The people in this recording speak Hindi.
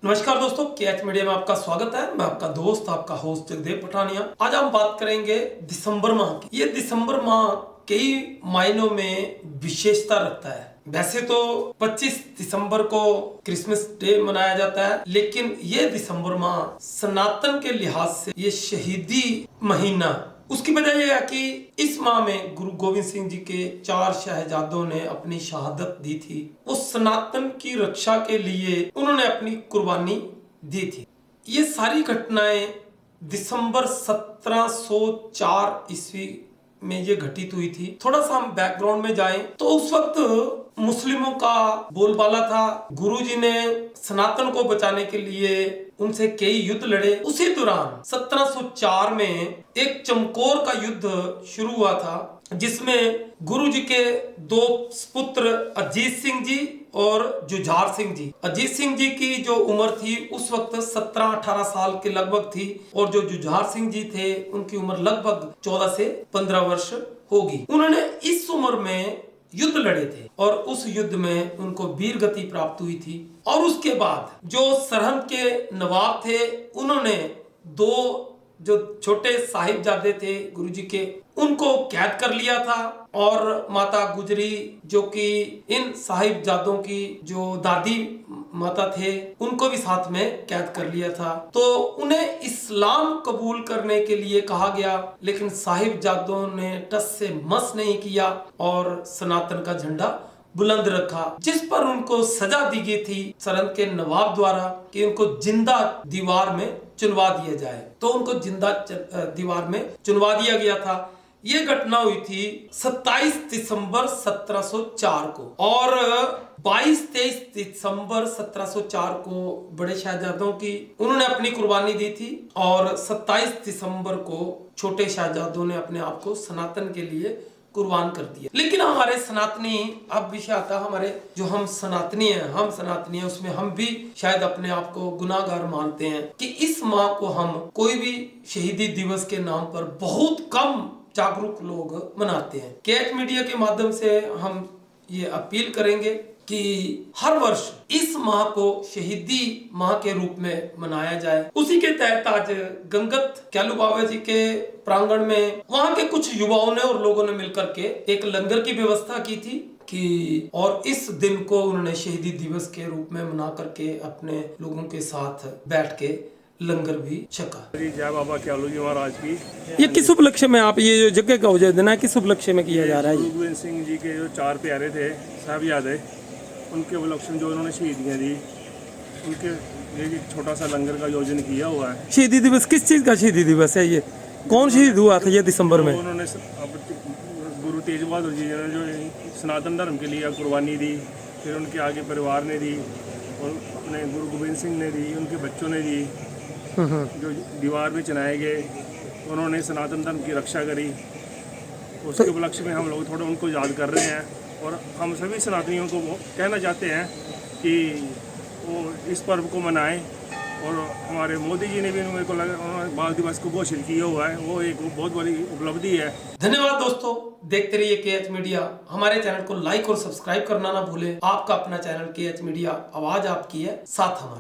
नमस्कार दोस्तों, केएच मीडिया में आपका स्वागत है। मैं आपका दोस्त, आपका होस्ट जगदेव पठानिया। आज हम बात करेंगे दिसंबर माह की। ये दिसंबर माह कई मायनों में विशेषता रखता है। वैसे तो 25 दिसंबर को क्रिसमस डे मनाया जाता है, लेकिन ये दिसंबर माह सनातन के लिहाज से ये शहीदी महीना। उसकी वजह यह है कि इस माह में गुरु गोविंद सिंह जी के 4 शहजादों ने अपनी शहादत दी थी। उस सनातन की रक्षा के लिए उन्होंने अपनी कुर्बानी दी थी। ये सारी घटनाएं दिसंबर 1704 ईस्वी में ये घटित हुई थी। थोड़ा सा हम बैकग्राउंड में जाएं तो उस वक्त मुस्लिमों का बोलबाला था। गुरुजी ने सनातन को बचाने के लिए उनसे कई युद्ध लड़े। उसी दौरान 1704 में एक चमकौर का युद्ध शुरू हुआ था, जिसमें गुरुजी के दो पुत्र अजीत सिंह जी और जुझार सिंह जी। अजीत सिंह जी की जो उम्र थी उस वक्त 17-18 साल के लगभग थी, और जो जुझार सिंह जी थे उनकी उम्र लगभग 14 से 15 वर्ष होगी। उन्होंने इस उम्र में युद्ध लड़े थे और उस युद्ध में उनको वीर गति प्राप्त हुई थी। और उसके बाद जो सरहंद के नवाब थे, उन्होंने दो जो छोटे साहिबजादे थे गुरुजी के, उनको कैद कर लिया था। और माता गुजरी, जो कि इन साहिबजादों की जो दादी माता थे, उनको भी साथ में कैद कर लिया था। तो उन्हें इस्लाम कबूल करने के लिए कहा गया, लेकिन साहिबजादों ने टस से मस नहीं किया और सनातन का झंडा बुलंद रखा, जिस पर उनको सजा दी गई थी सरहंद के नवाब द्वारा कि उनको जिंदा दीवार में चुनवा दिया जाए। तो उनको जिंदा दीवार में चुनवा दिया गया था। ये घटना हुई थी 27 दिसंबर 1704 को, और 22-23 दिसंबर 1704 को बड़े शहजादों की उन्होंने अपनी कुर्बानी दी थी, और 27 दिसंबर को छोटे शहजादों ने अपने आप को सनातन के लिए कुर्बान कर दिया। लेकिन हमारे सनातनी, अब विषय आता है हमारे जो हम सनातनी हैं, उसमें हम भी शायद अपने आप को गुनाहगार मानते हैं कि इस माह को हम कोई भी शहीदी दिवस के नाम पर बहुत कम जागरूक लोग मनाते हैं। केएच मीडिया के माध्यम से हम ये अपील करेंगे कि हर वर्ष इस माह को शहीदी माह के रूप में मनाया जाए। उसी के तहत आज गंगत कैलू बाबा जी के प्रांगण में वहां के कुछ युवाओं ने और लोगों ने मिलकर के एक लंगर की व्यवस्था की थी कि, और इस दिन को उन्होंने शहीदी दिवस के रूप में मना करके अपने लोगों के साथ बैठ के लंगर भी छका। जय बाबा क्यालू जी महाराज की। ये किस उपलक्ष्य में आप ये जो जगह का उजागर देना है, किस उपलक्ष्य में किया जा रहा है? गुरु गोविंद सिंह जी के जो 4 प्यारे थे साहिबजादे, उनके उपलक्ष्य में जो उन्होंने शहीदियाँ दी, उनके लिए एक छोटा सा लंगर का आयोजन किया हुआ है। शहीदी दिवस किस चीज का शहीदी दिवस है? ये कौन शहीद हुआ था ये दिसंबर में? उन्होंने गुरु तेज बहादुर जी ने जो सनातन धर्म के लिए कुर्बानी दी, फिर उनके आगे परिवार ने दी, और अपने गुरु गोविंद सिंह ने दी, उनके बच्चों ने दी, जो दीवार में चुनाए गए, उन्होंने सनातन धर्म की रक्षा करी। उसके उपलक्ष्य में हम लोग थोड़ा उनको याद कर रहे हैं, और हम सभी सनातनियों को कहना चाहते हैं कि वो इस पर्व को मनाएं। और हमारे मोदी जी ने भी मेरे को लगा बाल दिवस को घोषित किया हुआ है, वो एक बहुत बड़ी उपलब्धि है। धन्यवाद दोस्तों, देखते रहिए केएच मीडिया। हमारे चैनल को लाइक और सब्सक्राइब करना ना भूलें। आपका अपना चैनल केएच मीडिया, आवाज आपकी है, साथ हमारा।